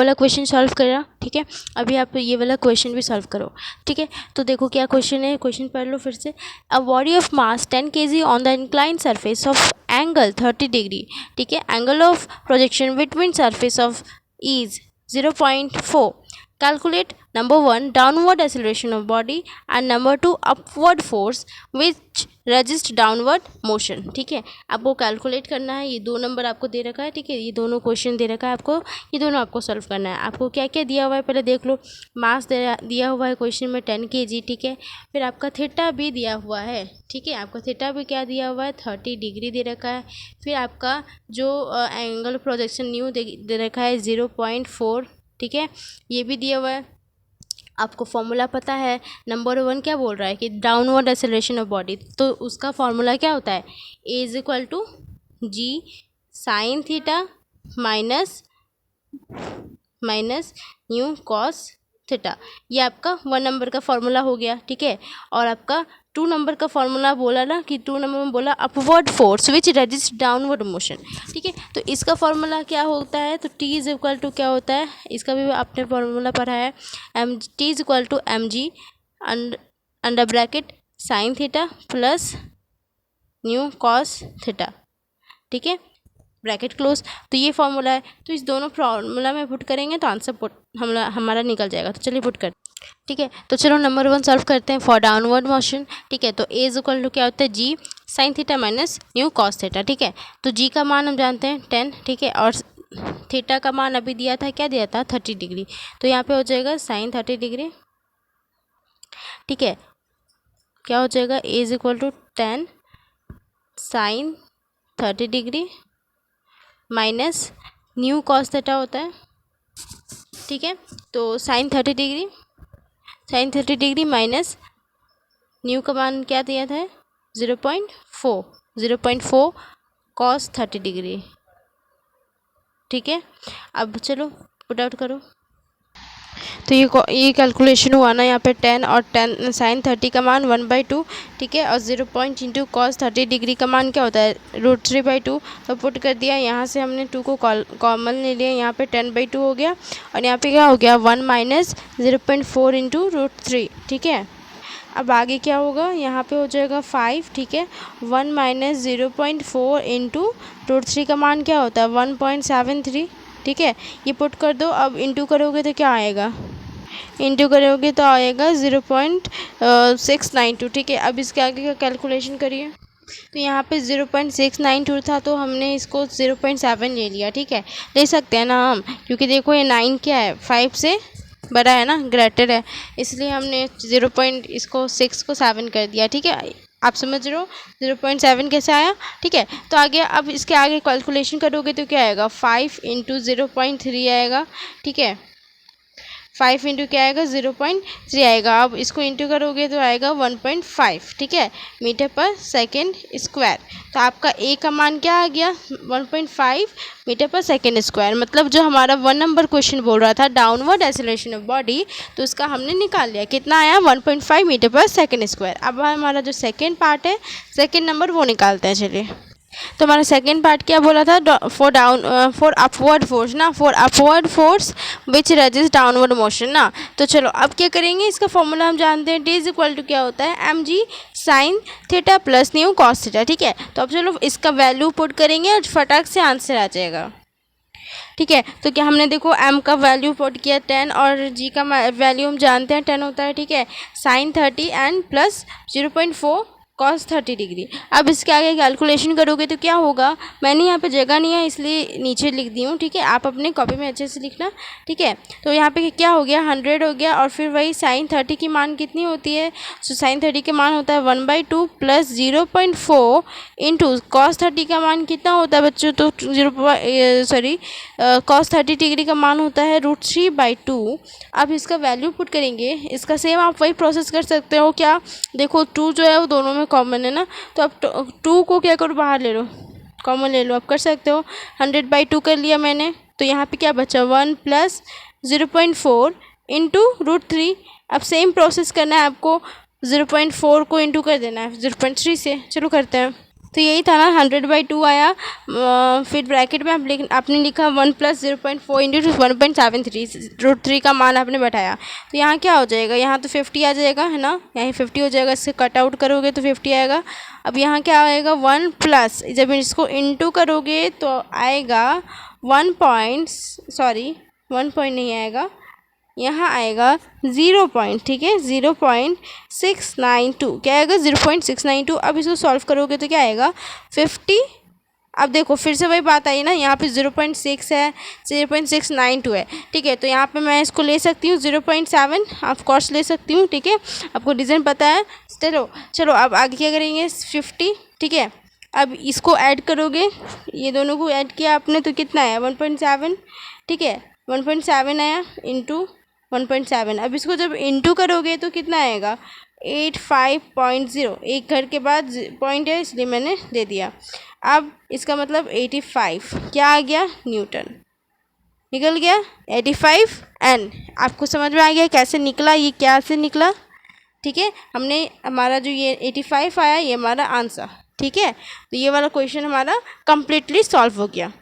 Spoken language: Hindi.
वाला क्वेश्चन सॉल्व करा, ठीक है। अभी आप ये वाला क्वेश्चन भी सॉल्व करो, ठीक है। तो देखो क्या क्वेश्चन है, क्वेश्चन पढ़ लो फिर से। A body of mass 10 kg on the incline surface of angle 30 degree, ठीक है। Angle of projection between surface of is 0.4. Calculate number 1 downward acceleration of body and number 2 upward force which resist downward motion, ठीक है। आपको कैलकुलेट करना है, ये 2 नंबर आपको दे रखा है, ठीक है। ये दोनों क्वेश्चन दे रखा है आपको, ये दोनों आपको सॉल्व करना है। आपको क्या क्या दिया हुआ है पहले देख लो। मास दिया हुआ है क्वेश्चन में 10 kg, ठीक है। फिर आपका थीटा भी दिया हुआ है, ठीक है। आपका थीटा भी क्या दिया हुआ है, 30 डिग्री दे रखा है। फिर आपका जो एंगल प्रोजेक्शन न्यू दे रखा है 0.4, ठीक है। ये भी दिया हुआ है। आपको फॉर्मूला पता है, नंबर 1 क्या बोल रहा है कि डाउनवर्ड एक्सेलरेशन ऑफ बॉडी, तो उसका फॉर्मूला क्या होता है, a is equal to g sine theta minus mu cos theta. ये आपका 1 नंबर का फॉर्मूला हो गया, ठीक है। और आपका 2 नंबर का फॉर्मूला बोला ना कि 2 नंबर में बोला upward force which resist downward motion, ठीक है। तो इसका फॉर्मूला क्या होता है, तो टी इज इक्वल टू क्या होता है, इसका भी आपने फॉर्मूला पढ़ा है, T is equal to M G under bracket sine theta plus nu cos theta, ठीक है, ब्रैकेट क्लोज। तो ये फॉर्मूला है। तो इस दोनों फॉर्मूला में पुट करेंगे तो आंसर हमारा निकल जाएगा। तो चलिए पुट कर, ठीक है। तो चलो नंबर 1 सॉल्व करते हैं फॉर डाउनवर्ड मोशन, ठीक है। तो ए इज इक्वल टू क्या होता है, g sine theta minus mu cos theta, ठीक है। तो जी का मान हम जानते हैं 10, ठीक है। और थीटा का मान अभी दिया था, क्या दिया था, 30 डिग्री। तो यहाँ पे हो जाएगा साइन 30 डिग्री, ठीक है। क्या हो जाएगा, a is equal to 10 sine 30 degree minus mu cos theta होता है, ठीक है। तो साइन 30 डिग्री माइनस न्यू का मान क्या दिया था, 0.4 कॉस 30 डिग्री, ठीक है। अब चलो पुट आउट करो। तो ये कैलकुलेशन हुआ ना, यहाँ पे 10 और 10 साइन 30 का मान 1/2, ठीक है। और 0.2 कॉस 30 डिग्री का मान क्या होता है, √3/2। तो पुट कर दिया, यहाँ से हमने 2 को कॉमन ले लिया, यहाँ पे 10/2 हो गया। और यहाँ पे क्या हो गया, 1 माइनस 0.4 इंटू √3, ठीक है। अब आगे क्या होगा, यहाँ पे हो जाएगा 5, ठीक है। 1 माइनस 0.4 इंटू √3 का मान क्या होता है, 1.73, ठीक है। ये पुट कर दो। अब इंटू करोगे तो क्या आएगा, इंटू करोगे तो आएगा 0.692, ठीक है। अब इसके आगे का कैलकुलेशन करिए। तो यहाँ पे 0.692 था, तो हमने इसको 0.7 ले लिया, ठीक है। ले सकते हैं ना हम, क्योंकि देखो ये 9 क्या है, 5 से बड़ा है ना, ग्रेटर है, इसलिए हमने इसको 6 को 7 कर दिया, ठीक है। आप समझ रहे हो 0.7 कैसे आया, ठीक है। तो आगे अब इसके आगे कैलकुलेशन करोगे तो क्या आएगा, 5 इंटू 0.3 आएगा, ठीक है। 5 इंटू क्या आएगा, 0.3 आएगा। अब इसको इंटू करोगे तो आएगा 1.5, ठीक है, मीटर पर सेकेंड स्क्वायर। तो आपका ए का मान क्या आ गया, 1.5 मीटर पर सेकेंड स्क्वायर। मतलब जो हमारा 1 नंबर क्वेश्चन बोल रहा था डाउनवर्ड एक्सेलरेशन ऑफ बॉडी, तो उसका हमने निकाल लिया, कितना आया, 1.5 मीटर पर सेकेंड स्क्वायर। अब हमारा जो सेकेंड पार्ट है, सेकेंड नंबर, वो निकालते हैं, चलिए। तो हमारा सेकेंड पार्ट क्या बोला था, फॉर अपवर्ड फोर्स ना, for upward force which resist downward motion ना। तो चलो अब क्या करेंगे, इसका फॉर्मूला हम जानते हैं, टी इज इक्वल टू क्या होता है, M G sine theta plus nu cos theta, ठीक है। तो अब चलो इसका वैल्यू पुट करेंगे और फटाक से आंसर आ जाएगा, ठीक है। तो क्या हमने देखो m का वैल्यू पुट किया 10 और g का वैल्यू हम जानते हैं 10 होता है, ठीक है। Sine 30 and plus 0.4 cos 30 degree. अब इसके आगे कैलकुलेशन करोगे तो क्या होगा, मैंने यहाँ पे जगह नहीं है इसलिए नीचे लिख दी हूँ, ठीक है। आप अपने कॉपी में अच्छे से लिखना, ठीक है। तो यहाँ पे क्या हो गया, 100 हो गया। और फिर वही साइन 30 की मान कितनी होती है, तो साइन 30 के मान होता है 1/2 प्लस 0.4 इंटू कॉस 30 का मान कितना होता है बच्चों, तो कॉस 30 डिग्री का मान होता है √3/2। अब इसका वैल्यू पुट करेंगे, इसका सेम आप वही प्रोसेस कर सकते हो। क्या देखो 2 जो है वो दोनों में कॉमन है ना, तो अब 2 को क्या करो, बाहर ले लो, कॉमन ले लो, आप कर सकते हो। 100/2 कर लिया मैंने, तो यहाँ पे क्या बचा, 1 प्लस 0.4 इंटू √3। अब सेम प्रोसेस करना है आपको, 0.4 को इंटू कर देना है 0.3 से। चलो करते हैं। तो यही था ना, 100/2 आया। फिर ब्रैकेट में आपने लिखा 1 + 0.4 इंटू 1.73, √3 का मान आपने बैठाया। तो यहाँ क्या हो जाएगा, यहाँ तो 50 आ जाएगा, है ना, यहाँ 50 हो जाएगा, इससे कट आउट करोगे तो 50 आएगा। अब यहाँ क्या आएगा, 1 प्लस, जब इसको इंटू करोगे तो आएगा 1 पॉइंट नहीं आएगा, यहाँ आएगा 0 पॉइंट, ठीक है, 0.692, क्या आएगा, 0.692। अब इसको सॉल्व करोगे तो क्या आएगा, 50। अब देखो फिर से वही बात आई ना, यहाँ पे 0.6 है, 0.692 है, ठीक है। तो यहाँ पे मैं इसको ले सकती हूँ 0.7, ऑफ कोर्स ले सकती हूँ, ठीक है, आपको रीज़न पता है। चलो अब आगे क्या करेंगे, 50, ठीक है। अब इसको ऐड करोगे, ये दोनों को ऐड किया आपने तो कितना आया, 1.7, ठीक है, 1.7 आया इंटू 1.7। अब इसको जब इंटू करोगे तो कितना आएगा, 85.0, एक घर के बाद पॉइंट है इसलिए मैंने दे दिया। अब इसका मतलब 85 क्या आ गया, न्यूटन निकल गया, 85 एन। आपको समझ में आ गया कैसे निकला, ये क्या से निकला, ठीक है। हमने हमारा जो ये 85 आया, ये हमारा आंसर, ठीक है। तो ये वाला क्वेश्चन हमारा कम्प्लीटली सॉल्व हो गया।